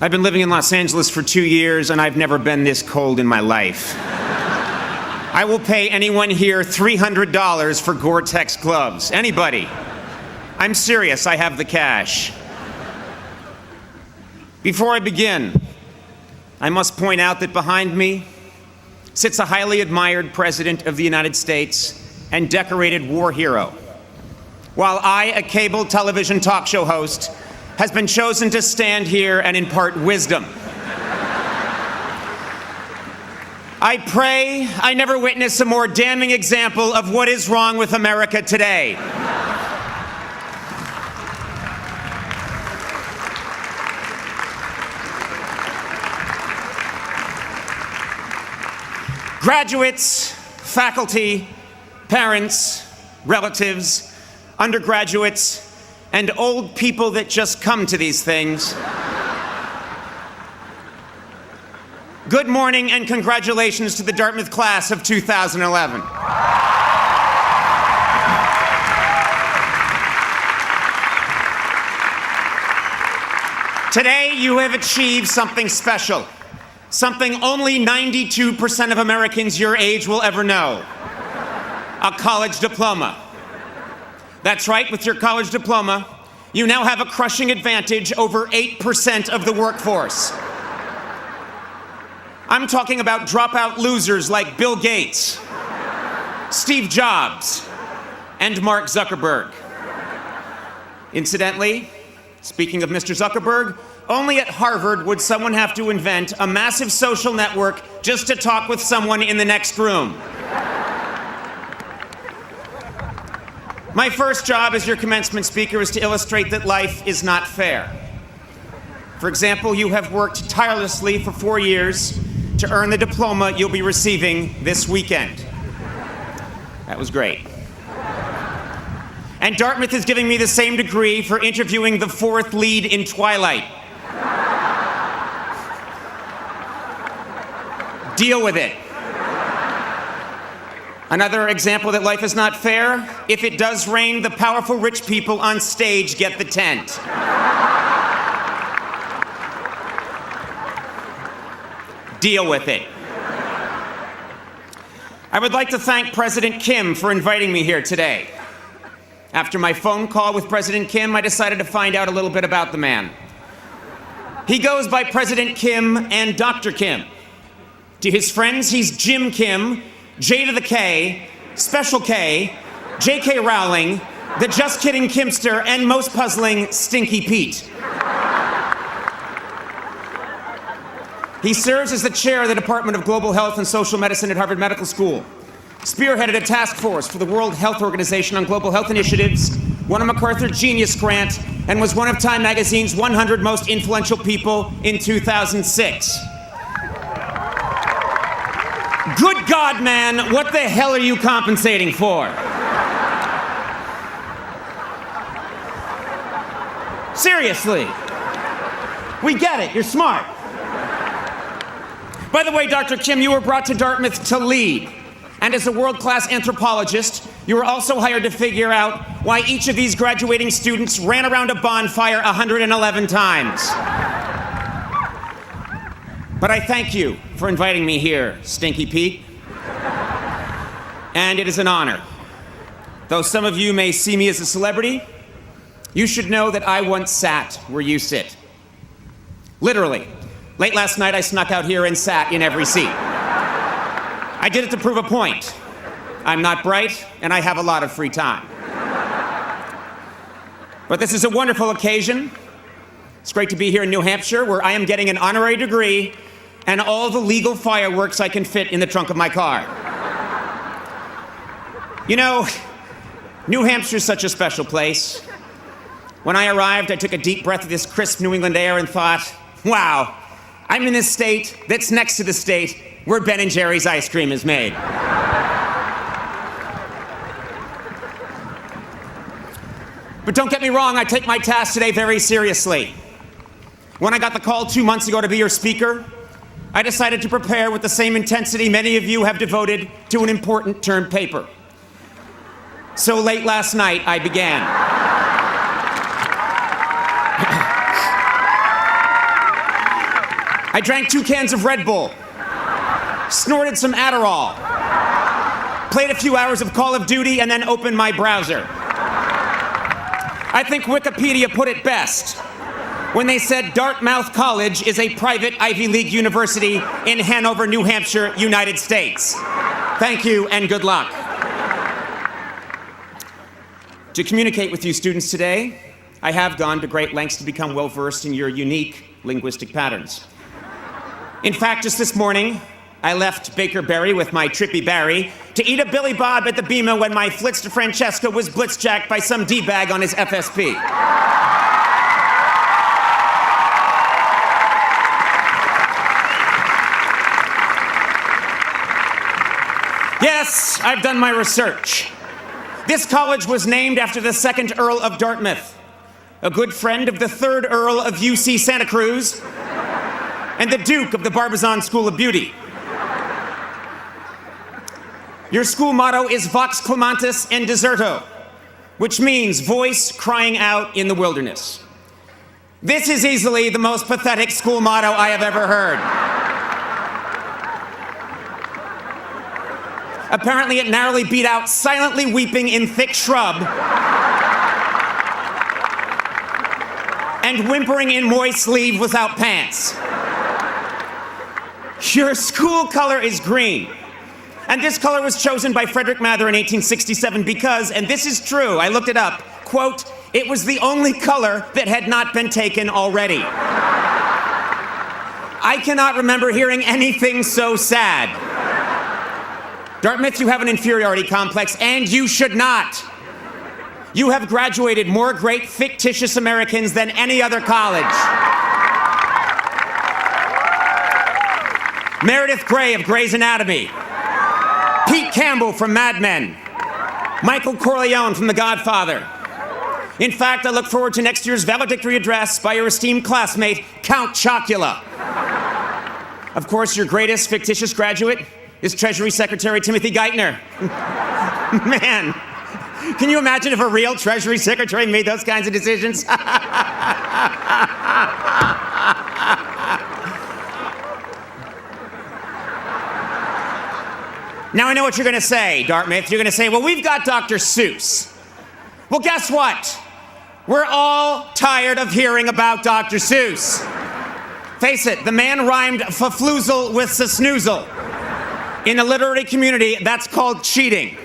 I've been living in Los Angeles for 2 years, and I've never been this cold in my life. I will pay anyone here $300 for Gore-Tex gloves. Anybody. I'm serious, I have the cash. Before I begin, I must point out that behind me sits a highly admired President of the United States and decorated war hero, while I, a cable television talk show host, has been chosen to stand here and impart wisdom. I pray I never witness a more damning example of what is wrong with America today. Graduates, faculty, parents, relatives, undergraduates, and old people that just come to these things. Good morning and congratulations to the Dartmouth class of 2011. Today you have achieved something special, something only 92% of Americans your age will ever know: a college diploma. That's right, with your college diploma, you now have a crushing advantage over 8% of the workforce. I'm talking about dropout losers like Bill Gates, Steve Jobs, and Mark Zuckerberg. Incidentally, speaking of Mr. Zuckerberg, only at Harvard would someone have to invent a massive social network just to talk with someone in the next room. My first job as your commencement speaker is to illustrate that life is not fair. For example, you have worked tirelessly for 4 years to earn the diploma you'll be receiving this weekend. That was great. And Dartmouth is giving me the same degree for interviewing the fourth lead in Twilight. Deal with it. Another example that life is not fair: if it does rain, the powerful rich people on stage get the tent. Deal with it. I would like to thank President Kim for inviting me here today. After my phone call with President Kim, I decided to find out a little bit about the man. He goes by President Kim and Dr. Kim. To his friends, he's Jim Kim, J to the K, Special K, J.K. Rowling, the Just Kidding Kimster, and most puzzling, Stinky Pete. He serves as the chair of the Department of Global Health and Social Medicine at Harvard Medical School, spearheaded a task force for the World Health Organization on global health initiatives, won a MacArthur Genius Grant, and was one of Time Magazine's 100 most influential people in 2006. Good God, man, what the hell are you compensating for? Seriously. We get it, you're smart. By the way, Dr. Kim, you were brought to Dartmouth to lead. And as a world-class anthropologist, you were also hired to figure out why each of these graduating students ran around a bonfire 111 times. But I thank you for inviting me here, Stinky Pete. And it is an honor. Though some of you may see me as a celebrity, you should know that I once sat where you sit. Literally. Late last night, I snuck out here and sat in every seat. I did it to prove a point. I'm not bright, and I have a lot of free time. But this is a wonderful occasion. It's great to be here in New Hampshire, where I am getting an honorary degree and all the legal fireworks I can fit in the trunk of my car. You know, New Hampshire's such a special place. When I arrived, I took a deep breath of this crisp New England air and thought, wow, I'm in this state that's next to the state where Ben & Jerry's ice cream is made. But don't get me wrong, I take my task today very seriously. When I got the call 2 months ago to be your speaker, I decided to prepare with the same intensity many of you have devoted to an important term paper. So late last night, I began. I drank 2 cans of Red Bull, snorted some Adderall, played a few hours of Call of Duty, and then opened my browser. I think Wikipedia put it best when they said Dartmouth College is a private Ivy League university in Hanover, New Hampshire, United States. Thank you and good luck. To communicate with you students today, I have gone to great lengths to become well-versed in your unique linguistic patterns. In fact, just this morning, I left Baker Berry with my Trippy Barry to eat a Billy Bob at the Bima when my Flitz de Francesca was blitzjacked by some D-bag on his FSP. Yes, I've done my research. This college was named after the 2nd Earl of Dartmouth, a good friend of the 3rd Earl of UC Santa Cruz, and the Duke of the Barbizon School of Beauty. Your school motto is Vox Clamantis in Deserto, which means voice crying out in the wilderness. This is easily the most pathetic school motto I have ever heard. Apparently, it narrowly beat out silently weeping in thick shrub and whimpering in moist leave without pants. Your school color is green. And this color was chosen by Frederick Mather in 1867 because, and this is true, I looked it up, quote, it was the only color that had not been taken already. I cannot remember hearing anything so sad. Dartmouth, you have an inferiority complex, and you should not. You have graduated more great fictitious Americans than any other college. Meredith Grey of Grey's Anatomy, Pete Campbell from Mad Men, Michael Corleone from The Godfather. In fact, I look forward to next year's valedictory address by your esteemed classmate, Count Chocula. Of course, your greatest fictitious graduate is Treasury Secretary Timothy Geithner. Man, can you imagine if a real Treasury Secretary made those kinds of decisions? Now I know what you're gonna say, Dartmouth. You're gonna say, well, we've got Dr. Seuss. Well, guess what? We're all tired of hearing about Dr. Seuss. Face it, the man rhymed fafloozle with snoozle. In the literary community, that's called cheating.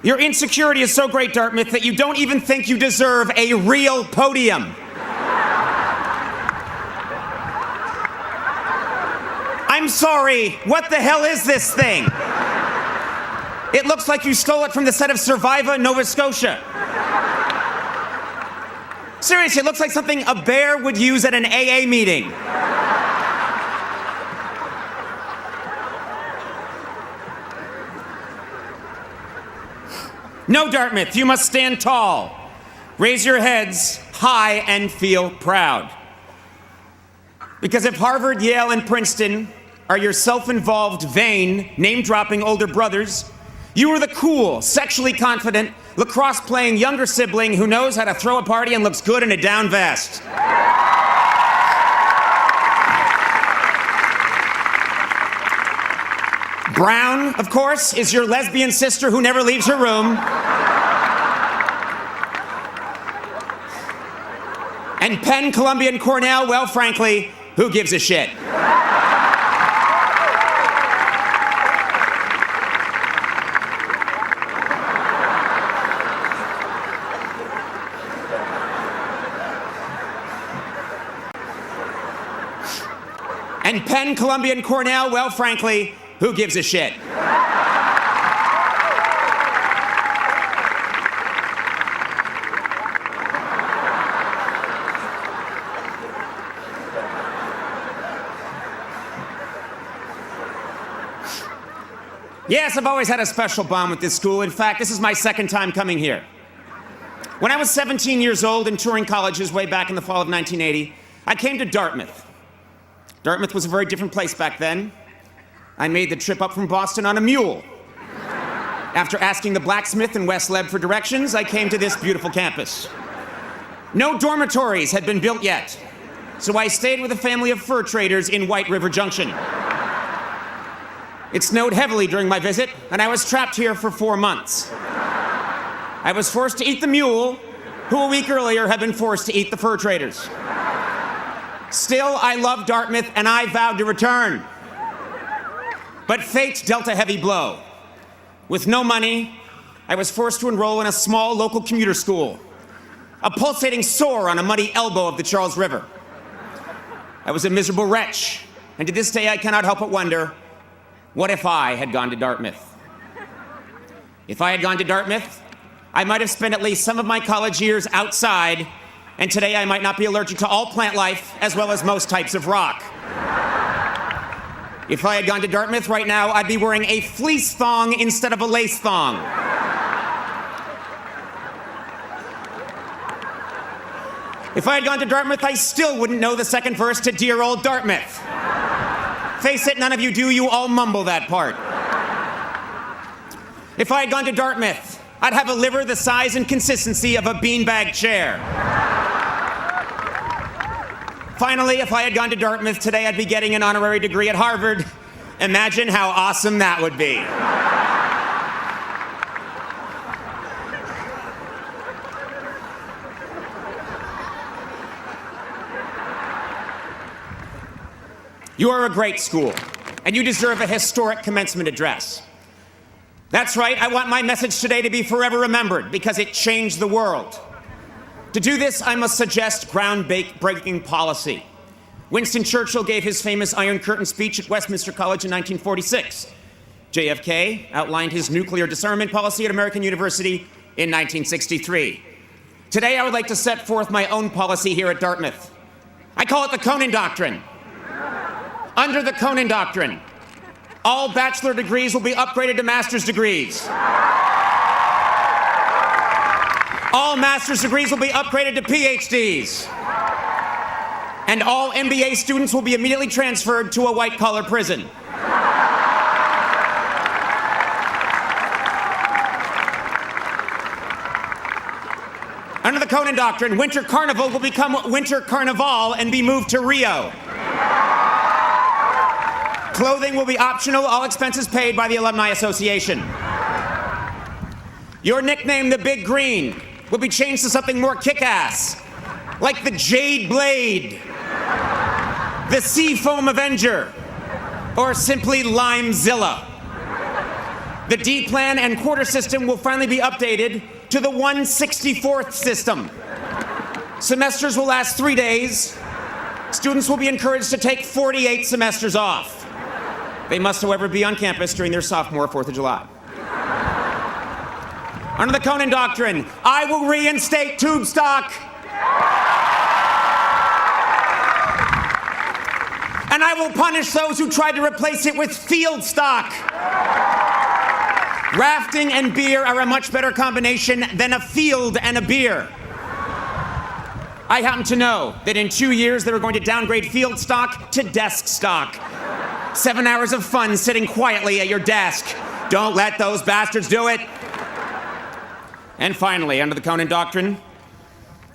Your insecurity is so great, Dartmouth, that you don't even think you deserve a real podium. I'm sorry, what the hell is this thing? It looks like you stole it from the set of Survivor, Nova Scotia. Seriously, it looks like something a bear would use at an AA meeting. No, Dartmouth, you must stand tall. Raise your heads high and feel proud. Because if Harvard, Yale, and Princeton are your self-involved, vain, name-dropping older brothers, you are the cool, sexually confident, lacrosse-playing younger sibling who knows how to throw a party and looks good in a down vest. Brown, of course, is your lesbian sister who never leaves her room. And Penn, Columbia, and Cornell, well, frankly, who gives a shit? And Penn, Columbia, and Cornell, well, frankly, who gives a shit? Yes, I've always had a special bond with this school. In fact, this is my 2nd time coming here. When I was 17 years old and touring colleges way back in the fall of 1980, I came to Dartmouth. Dartmouth was a very different place back then. I made the trip up from Boston on a mule. After asking the blacksmith in West Leb for directions, I came to this beautiful campus. No dormitories had been built yet, so I stayed with a family of fur traders in White River Junction. It snowed heavily during my visit, and I was trapped here for 4 months. I was forced to eat the mule, who a week earlier had been forced to eat the fur traders. Still, I love Dartmouth, and I vowed to return. But fate dealt a heavy blow. With no money, I was forced to enroll in a small local commuter school, a pulsating sore on a muddy elbow of the Charles River. I was a miserable wretch, and to this day I cannot help but wonder, what if I had gone to Dartmouth? If I had gone to Dartmouth, I might have spent at least some of my college years outside, and today I might not be allergic to all plant life, as well as most types of rock. If I had gone to Dartmouth right now, I'd be wearing a fleece thong instead of a lace thong. If I had gone to Dartmouth, I still wouldn't know the second verse to Dear Old Dartmouth. Face it, none of you do, you all mumble that part. If I had gone to Dartmouth, I'd have a liver the size and consistency of a beanbag chair. Finally, if I had gone to Dartmouth today, I'd be getting an honorary degree at Harvard. Imagine how awesome that would be. You are a great school, and you deserve a historic commencement address. That's right, I want my message today to be forever remembered because it changed the world. To do this, I must suggest groundbreaking policy. Winston Churchill gave his famous Iron Curtain speech at Westminster College in 1946. JFK outlined his nuclear disarmament policy at American University in 1963. Today, I would like to set forth my own policy here at Dartmouth. I call it the Conan Doctrine. Under the Conan Doctrine, all bachelor degrees will be upgraded to master's degrees. All master's degrees will be upgraded to PhDs. And all MBA students will be immediately transferred to a white-collar prison. Under the Conan Doctrine, Winter Carnival will become Winter Carnival and be moved to Rio. Clothing will be optional, all expenses paid by the Alumni Association. Your nickname, the Big Green, will be changed to something more kick-ass, like the Jade Blade, the Seafoam Avenger, or simply Limezilla. The D-plan and quarter system will finally be updated to the 1/64th system. Semesters will last 3 days. Students will be encouraged to take 48 semesters off. They must, however, be on campus during their sophomore 4th of July. Under the Conan Doctrine, I will reinstate tube stock. And I will punish those who tried to replace it with field stock. Rafting and beer are a much better combination than a field and a beer. I happen to know that in 2 years they were going to downgrade field stock to desk stock. 7 hours of fun sitting quietly at your desk. Don't let those bastards do it. And finally, under the Conan Doctrine,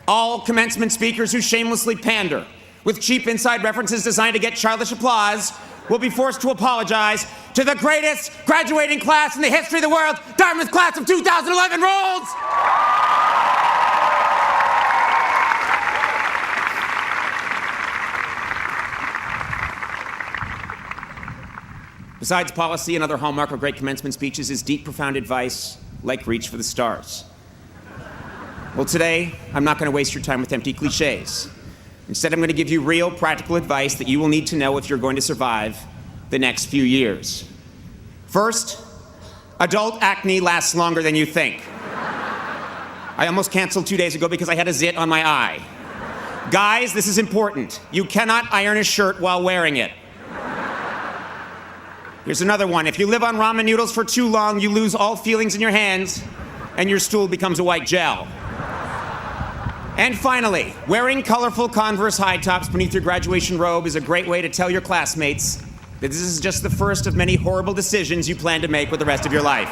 all commencement speakers who shamelessly pander with cheap inside references designed to get childish applause will be forced to apologize to the greatest graduating class in the history of the world, Dartmouth class of 2011 rolls! Besides policy, another hallmark of great commencement speeches is deep, profound advice, like reach for the stars. Well, today, I'm not going to waste your time with empty cliches. Instead, I'm going to give you real, practical advice that you will need to know if you're going to survive the next few years. First, adult acne lasts longer than you think. I almost canceled 2 days ago because I had a zit on my eye. Guys, this is important. You cannot iron a shirt while wearing it. Here's another one. If you live on ramen noodles for too long, you lose all feelings in your hands, and your stool becomes a white gel. And finally, wearing colorful Converse high tops beneath your graduation robe is a great way to tell your classmates that this is just the first of many horrible decisions you plan to make with the rest of your life.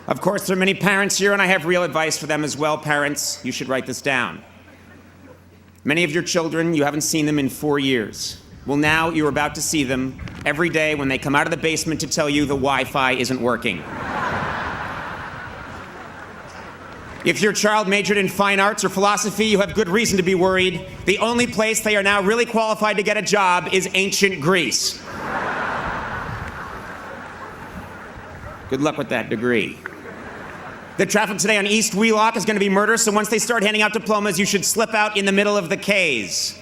Of course, there are many parents here, and I have real advice for them as well. Parents, you should write this down. Many of your children, you haven't seen them in 4 years. Well, now you're about to see them every day when they come out of the basement to tell you the Wi-Fi isn't working. If your child majored in fine arts or philosophy, you have good reason to be worried. The only place they are now really qualified to get a job is ancient Greece. Good luck with that degree. The traffic today on East Wheelock is going to be murder, so once they start handing out diplomas, you should slip out in the middle of the K's.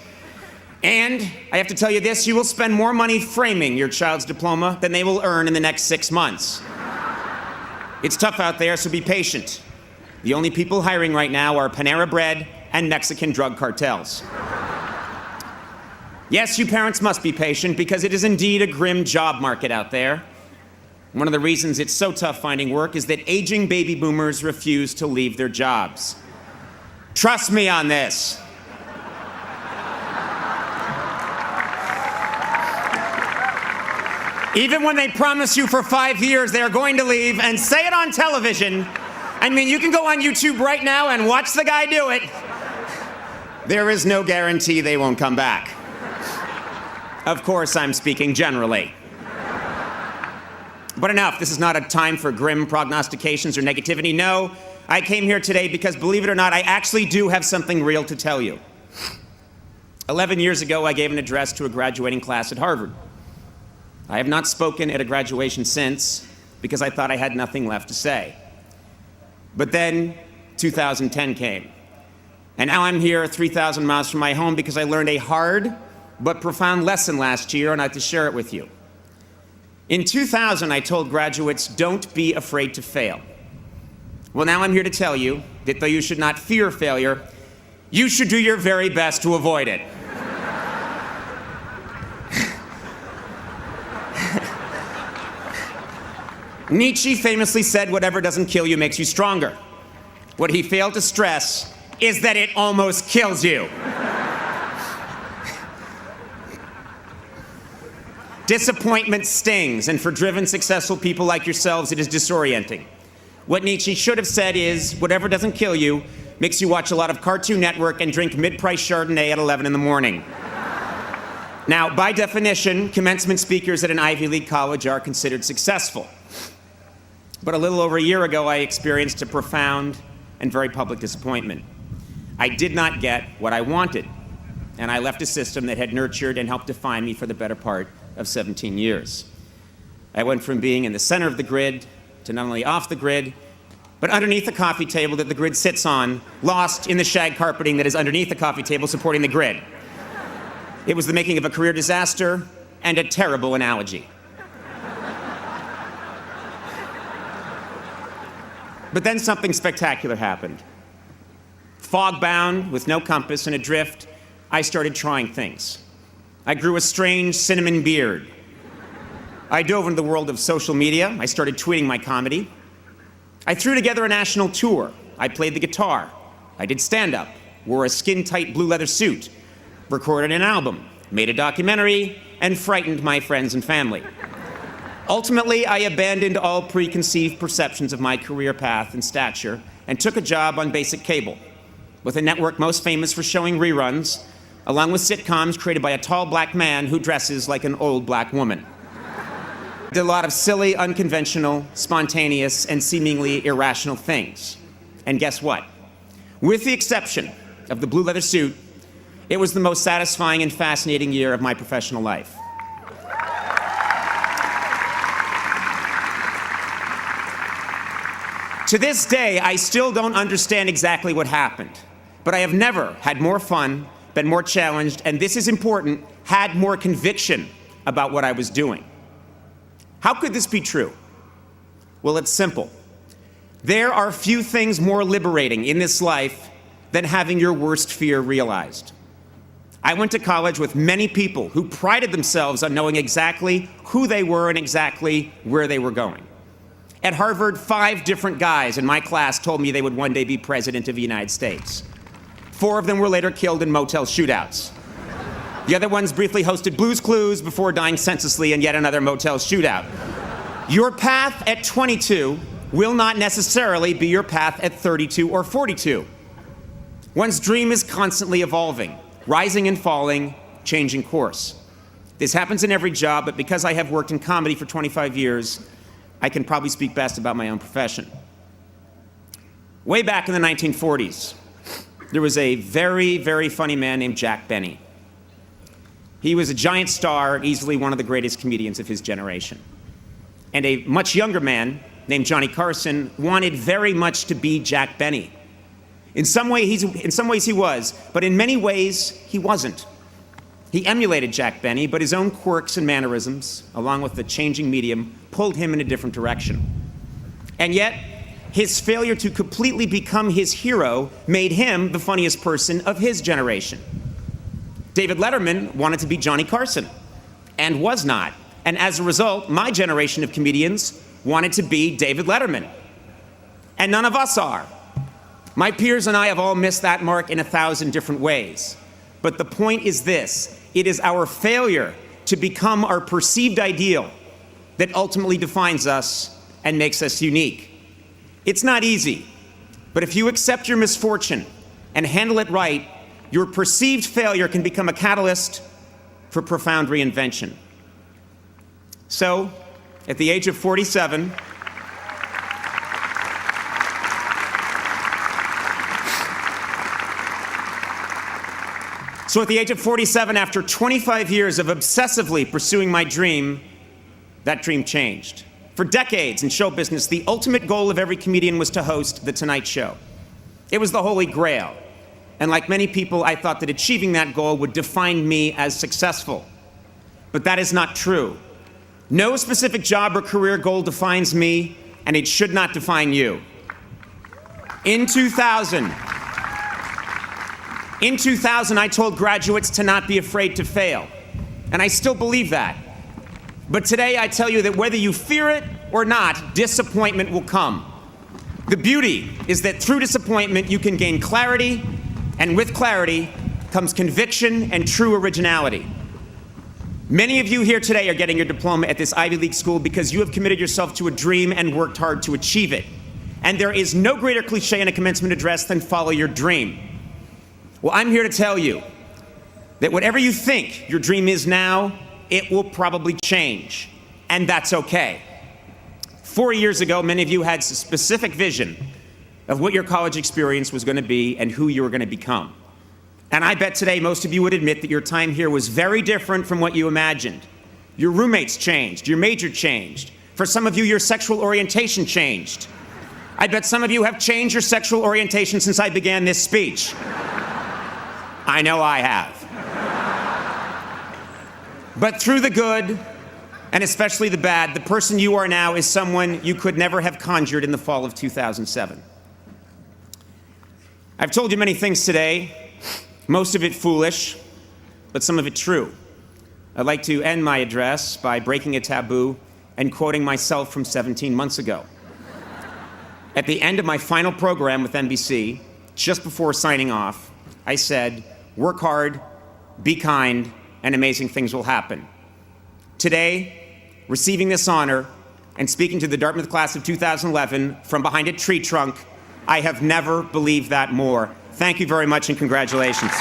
And I have to tell you this, you will spend more money framing your child's diploma than they will earn in the next 6 months. It's tough out there, so be patient. The only people hiring right now are Panera Bread and Mexican drug cartels. Yes, you parents must be patient because it is indeed a grim job market out there. One of the reasons it's so tough finding work is that aging baby boomers refuse to leave their jobs. Trust me on this. Even when they promise you for 5 years they are going to leave and say it on television, I mean, you can go on YouTube right now and watch the guy do it. There is no guarantee they won't come back. Of course, I'm speaking generally. But enough, this is not a time for grim prognostications or negativity. No, I came here today because, believe it or not, I actually do have something real to tell you. 11 years ago, I gave an address to a graduating class at Harvard. I have not spoken at a graduation since because I thought I had nothing left to say. But then 2010 came. And now I'm here 3,000 miles from my home because I learned a hard but profound lesson last year, and I have to share it with you. In 2000, I told graduates, don't be afraid to fail. Well, now I'm here to tell you that though you should not fear failure, you should do your very best to avoid it. Nietzsche famously said, whatever doesn't kill you makes you stronger. What he failed to stress is that it almost kills you. Disappointment stings, and for driven, successful people like yourselves, it is disorienting. What Nietzsche should have said is, whatever doesn't kill you makes you watch a lot of Cartoon Network and drink mid-price Chardonnay at 11 in the morning. Now, by definition, commencement speakers at an Ivy League college are considered successful. But a little over a year ago, I experienced a profound and very public disappointment. I did not get what I wanted, and I left a system that had nurtured and helped define me for the better part of 17 years. I went from being in the center of the grid to not only off the grid, but underneath the coffee table that the grid sits on, lost in the shag carpeting that is underneath the coffee table supporting the grid. It was the making of a career disaster and a terrible analogy. But then something spectacular happened. Fog-bound, with no compass and adrift, I started trying things. I grew a strange cinnamon beard. I dove into the world of social media. I started tweeting my comedy. I threw together a national tour. I played the guitar. I did stand-up, wore a skin-tight blue leather suit, recorded an album, made a documentary, and frightened my friends and family. Ultimately, I abandoned all preconceived perceptions of my career path and stature and took a job on basic cable, with a network most famous for showing reruns, along with sitcoms created by a tall black man who dresses like an old black woman. I did a lot of silly, unconventional, spontaneous, and seemingly irrational things. And guess what? With the exception of the blue leather suit, it was the most satisfying and fascinating year of my professional life. To this day, I still don't understand exactly what happened, but I have never had more fun, been more challenged, and this is important, had more conviction about what I was doing. How could this be true? Well, it's simple. There are few things more liberating in this life than having your worst fear realized. I went to college with many people who prided themselves on knowing exactly who they were and exactly where they were going. At Harvard, 5 different guys in my class told me they would one day be president of the United States. 4 of them were later killed in motel shootouts. The other ones briefly hosted Blue's Clues before dying senselessly in yet another motel shootout. Your path at 22 will not necessarily be your path at 32 or 42. One's dream is constantly evolving, rising and falling, changing course. This happens in every job, but because I have worked in comedy for 25 years, I can probably speak best about my own profession. Way back in the 1940s, there was a very, very funny man named Jack Benny. He was a giant star, easily one of the greatest comedians of his generation. And a much younger man named Johnny Carson wanted very much to be Jack Benny. In some ways he was, but in many ways he wasn't. He emulated Jack Benny, but his own quirks and mannerisms, along with the changing medium, pulled him in a different direction. And yet, his failure to completely become his hero made him the funniest person of his generation. David Letterman wanted to be Johnny Carson, and was not. And as a result, my generation of comedians wanted to be David Letterman. And none of us are. My peers and I have all missed that mark in 1,000 different ways. But the point is this: it is our failure to become our perceived ideal that ultimately defines us and makes us unique. It's not easy, but if you accept your misfortune and handle it right, your perceived failure can become a catalyst for profound reinvention. So, at the age of 47, after 25 years of obsessively pursuing my dream, that dream changed. For decades in show business, the ultimate goal of every comedian was to host The Tonight Show. It was the holy grail. And like many people, I thought that achieving that goal would define me as successful. But that is not true. No specific job or career goal defines me, and it should not define you. In 2000, I told graduates to not be afraid to fail, and I still believe that. But today I tell you that whether you fear it or not, disappointment will come. The beauty is that through disappointment you can gain clarity, and with clarity comes conviction and true originality. Many of you here today are getting your diploma at this Ivy League school because you have committed yourself to a dream and worked hard to achieve it. And there is no greater cliche in a commencement address than follow your dream. Well, I'm here to tell you that whatever you think your dream is now, it will probably change, and that's okay. 4 years ago, many of you had a specific vision of what your college experience was going to be and who you were going to become. And I bet today most of you would admit that your time here was very different from what you imagined. Your roommates changed, your major changed. For some of you, your sexual orientation changed. I bet some of you have changed your sexual orientation since I began this speech. I know I have. But through the good, and especially the bad, the person you are now is someone you could never have conjured in the fall of 2007. I've told you many things today, most of it foolish, but some of it true. I'd like to end my address by breaking a taboo and quoting myself from 17 months ago. At the end of my final program with NBC, just before signing off, I said, "Work hard, be kind, and amazing things will happen." Today, receiving this honor and speaking to the Dartmouth class of 2011 from behind a tree trunk, I have never believed that more. Thank you very much and congratulations.